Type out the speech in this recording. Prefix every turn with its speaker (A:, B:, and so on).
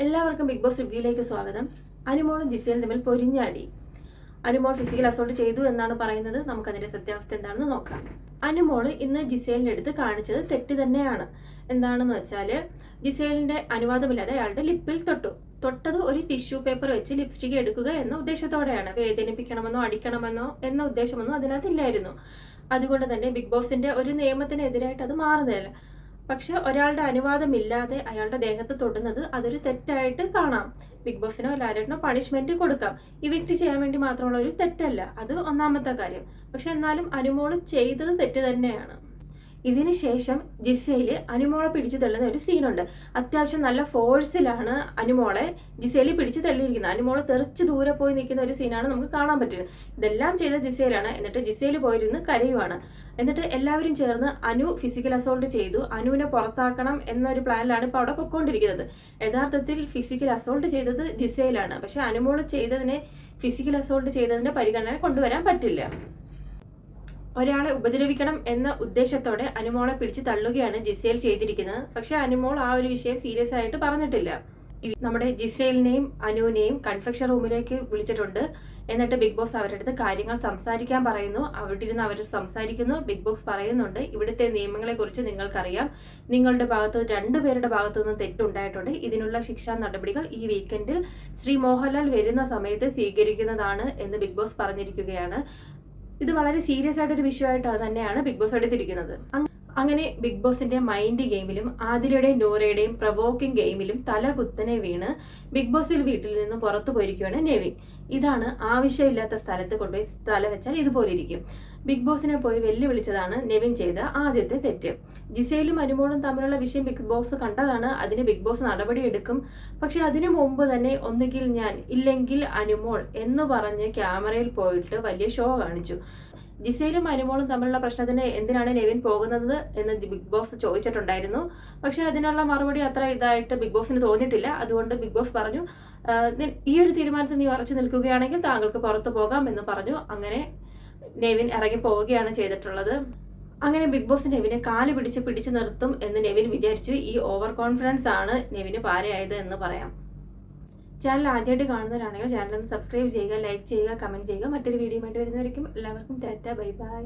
A: എല്ലാവർക്കും big boss റിവ്യൂയിലേക്ക് സ്വാഗതം. അനുമോളും ജിസേലും തമ്മിൽ പൊരിഞ്ഞാടി. അനുമോൾ ഫിസിക്കൽ അസോൾട്ട് ചെയ്തു എന്നാണ് പറയുന്നത്. നമുക്കതിന്റെ സത്യാവസ്ഥ എന്താണെന്ന് നോക്കാം. അനുമോൾ ഇന്ന് ജിസേലിന്റെ അടുത്ത് കാണിച്ചത് തെറ്റ് തന്നെയാണ്. എന്താണെന്ന് വെച്ചാൽ ജിസേലിന്റെ അനുവാദമില്ലാതെ അയാളുടെ ലിപ്പിൽ തൊട്ടത് ഒരു ടിഷ്യൂ പേപ്പർ വെച്ച് ലിപ്സ്റ്റിക് എടുക്കുക എന്ന ഉദ്ദേശത്തോടെയാണ്. വേദനിപ്പിക്കണമെന്നോ അടിക്കണമെന്നോ എന്ന ഉദ്ദേശമൊന്നും അതിനകത്തില്ലായിരുന്നു. അതുകൊണ്ട് തന്നെ ബിഗ് ബോസിന്റെ ഒരു നിയമത്തിനെതിരായിട്ട് അത് മാറുന്നില്ല. പക്ഷെ ഒരാളുടെ അനുവാദമില്ലാതെ അയാളുടെ ദേഹത്ത് തൊടുന്നത് അതൊരു തെറ്റായിട്ട് കാണാം. ബിഗ് ബോസിനോ ലാലേട്ടനോ പണിഷ്മെന്റ് കൊടുക്കാം. ഇവിക്റ്റ് ചെയ്യാൻ വേണ്ടി മാത്രമുള്ള ഒരു തെറ്റല്ല. അത് ഒന്നാമത്തെ കാര്യം. പക്ഷെ എന്നാലും അനുമോള് ചെയ്തത് തെറ്റ് തന്നെയാണ്. ഇതിന് ശേഷം ജിസേല് അനുമോളെ പിടിച്ചു തള്ളുന്ന ഒരു സീനുണ്ട്. അത്യാവശ്യം നല്ല ഫോഴ്സിലാണ് അനുമോളെ ജിസേല് പിടിച്ചു തള്ളിയിരിക്കുന്നത്. അനുമോള് തെറിച്ച് ദൂരെ പോയി നിൽക്കുന്ന ഒരു സീനാണ് നമുക്ക് കാണാൻ പറ്റുന്നത്. ഇതെല്ലാം ചെയ്ത ജിസേലാണ്. എന്നിട്ട് ജിസേല് പോയിരുന്ന് കരയുവാണ്. എന്നിട്ട് എല്ലാവരും ചേർന്ന് അനു ഫിസിക്കൽ അസോൾട്ട് ചെയ്തു, അനുവിനെ പുറത്താക്കണം എന്നൊരു പ്ലാനിലാണ് ഇപ്പോൾ അവിടെ പൊയ്ക്കൊണ്ടിരിക്കുന്നത്. യഥാർത്ഥത്തിൽ ഫിസിക്കൽ അസോൾട്ട് ചെയ്തത് ജിസേലാണ്. പക്ഷെ അനുമോള് ചെയ്തതിനെ ഫിസിക്കൽ അസോൾട്ട് ചെയ്തതിന്റെ പരിഗണന കൊണ്ടുവരാൻ പറ്റില്ല. ഒരാളെ ഉപദ്രവിക്കണം എന്ന ഉദ്ദേശത്തോടെ അനുമോളെ പിടിച്ച് തള്ളുകയാണ് ജിസേൽ ചെയ്തിരിക്കുന്നത്. പക്ഷെ അനുമോൾ ആ ഒരു വിഷയം സീരിയസ് ആയിട്ട് പറഞ്ഞിട്ടില്ല. നമ്മുടെ ജിസേലിനെയും അനുവിനെയും കൺഫെക്ഷൻ റൂമിലേക്ക് വിളിച്ചിട്ടുണ്ട്. എന്നിട്ട് ബിഗ് ബോസ് അവരുടെ അടുത്ത് കാര്യങ്ങൾ സംസാരിക്കാൻ പറയുന്നു. അവിടെ ഇരുന്ന് അവർ സംസാരിക്കുന്നു. ബിഗ് ബോസ് പറയുന്നുണ്ട്, ഇവിടുത്തെ നിയമങ്ങളെ കുറിച്ച് നിങ്ങൾക്കറിയാം. നിങ്ങളുടെ ഭാഗത്ത് രണ്ടുപേരുടെ ഭാഗത്തു നിന്ന് തെറ്റുണ്ടായിട്ടുണ്ട്. ഇതിനുള്ള ശിക്ഷാ നടപടികൾ ഈ വീക്കെൻഡിൽ ശ്രീ മോഹൻലാൽ വരുന്ന സമയത്ത് സ്വീകരിക്കുന്നതാണ് എന്ന് ബിഗ് ബോസ് പറഞ്ഞിരിക്കുകയാണ്. ഇത് വളരെ സീരിയസ് ആയിട്ടൊരു വിഷയമായിട്ടാണ് തന്നെയാണ് ബിഗ് ബോസ് എടുത്തിരിക്കുന്നത്. അങ്ങനെ ബിഗ് ബോസിന്റെ മൈൻഡ് ഗെയിമിലും ആദിലയുടെയും നൂറയുടെയും പ്രവോക്കിംഗ് ഗെയിമിലും തല കുത്തനെ വീണ് ബിഗ് ബോസിൽ വീട്ടിൽ നിന്ന് പുറത്തു പോയിരിക്കുകയാണ് നെവിൻ. ഇതാണ് ആവശ്യമില്ലാത്ത സ്ഥലത്ത് കൊണ്ടുപോയി തല വെച്ചാൽ ഇതുപോലെ ഇരിക്കും. ബിഗ് ബോസിനെ പോയി വെല്ലുവിളിച്ചതാണ് നെവിൻ ചെയ്ത ആദ്യത്തെ തെറ്റ്. ജിസേലും അനുമോളും തമ്മിലുള്ള വിഷയം ബിഗ് ബോസ് കണ്ടതാണ്. അതിന് ബിഗ് ബോസ് നടപടി എടുക്കും. പക്ഷെ അതിനു മുമ്പ് തന്നെ ഒന്നുകിൽ ഞാൻ ഇല്ലെങ്കിൽ അനുമോൾ എന്ന് പറഞ്ഞ് ക്യാമറയിൽ പോയിട്ട് വലിയ ഷോ കാണിച്ചു. ജിസേലും അനുമോളും തമ്മിലുള്ള പ്രശ്നത്തിന് എന്തിനാണ് നെവിൻ പോകുന്നത് എന്ന് ബിഗ് ബോസ് ചോദിച്ചിട്ടുണ്ടായിരുന്നു. പക്ഷെ അതിനുള്ള മറുപടി അത്ര ഇതായിട്ട് ബിഗ് ബോസിന് തോന്നിയിട്ടില്ല. അതുകൊണ്ട് ബിഗ് ബോസ് പറഞ്ഞു, ഈ ഒരു തീരുമാനത്തിൽ നീ ഉറച്ചു നിൽക്കുകയാണെങ്കിൽ താങ്കൾക്ക് പുറത്തു പോകാം എന്ന് പറഞ്ഞു. അങ്ങനെ നെവിൻ ഇറങ്ങി പോവുകയാണ് ചെയ്തിട്ടുള്ളത്. അങ്ങനെ ബിഗ് ബോസ് നെവിനെ കാല് പിടിച്ച് നിർത്തും എന്ന് നെവിൻ വിചാരിച്ചു. ഈ ഓവർ കോൺഫിഡൻസ് ആണ് നെവിന് പാരയായത് എന്ന് പറയാം. ചാനൽ ആദ്യമായിട്ട് കാണുന്നവരാണെങ്കിൽ ചാനൽ ഒന്ന് സബ്സ്ക്രൈബ് ചെയ്യുക, ലൈക്ക് ചെയ്യുക, കമന്റ് ചെയ്യുക. മറ്റൊരു വീഡിയോ ആയിട്ട് വരുന്നവരിക്കും എല്ലാവർക്കും ടാറ്റ, ബൈ ബൈ.